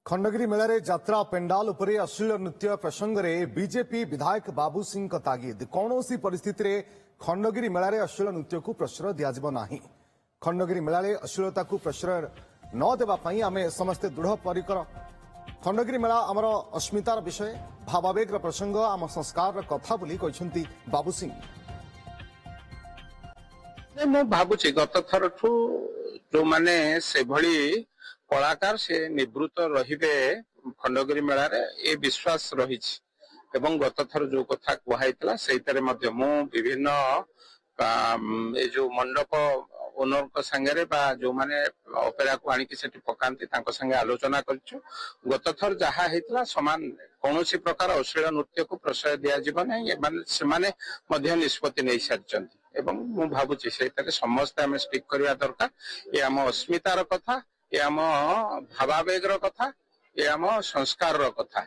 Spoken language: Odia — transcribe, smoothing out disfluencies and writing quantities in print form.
खंडगिरी मेला रे यात्रा पेंडाल उपरे अश्लील नृत्य प्रसंग में बीजेपी विधायक बाबू सिंह का तागिद कौन परिस्थिति रे खंडगिरी मेला रे अश्लील नृत्य को प्रश्रय दिज्व ना। खंडगिरी मेला रे अश्लीलता को प्रश्रय न देवा आम समस्ते दृढ़ परिकर। खंडगिरी मेला आमर अस्मितार विषय भावावेगर प्रसंग आम संस्कार कथा बोली कहते बाबू सिंह। ମୁଁ ଭାବୁଛି ଗତ ଥରଠୁ ଯୋଉମାନେ ସେଭଳି କଳାକାର ସେ ନିବୃତ୍ତ ରହିବେ ଖଣ୍ଡଗିରି ମେଳାରେ ଏ ବିଶ୍ୱାସ ରହିଛି ଏବଂ ଗତ ଥର ଯୋଉ କଥା କୁହାଯାଇଥିଲା ସେଇଥିରେ ମଧ୍ୟ ମୁଁ ବିଭିନ୍ନ ଏ ଯୋଉ ମଣ୍ଡପ ଓନରଙ୍କ ସାଙ୍ଗରେ ବା ଯୋଉମାନେ ଅପେରାକୁ ଆଣିକି ସେଠି ପକାନ୍ତି ତାଙ୍କ ସାଙ୍ଗେ ଆଲୋଚନା କରିଛୁ। ଗତ ଥର ଯାହା ହେଇଥିଲା ସମାନ କୌଣସି ପ୍ରକାର ଅଶ୍ଳୀଳ ନୃତ୍ୟକୁ ପ୍ରଶ୍ରୟ ଦିଆଯିବ ନାହିଁ ସେମାନେ ମଧ୍ୟ ନିଷ୍ପତ୍ତି ନେଇ ସାରିଛନ୍ତି ଏବଂ ମୁଁ ଭାବୁଛି ସେଇଟାରେ ସମସ୍ତେ ଆମେ ଷ୍ଟିକ୍ କରିବା ଦରକାର। ଏ ଆମ ଅସ୍ମିତାର କଥା, ଏ ଆମ ଭାବାବେଗର କଥା, ଏ ଆମ ସଂସ୍କାରର କଥା।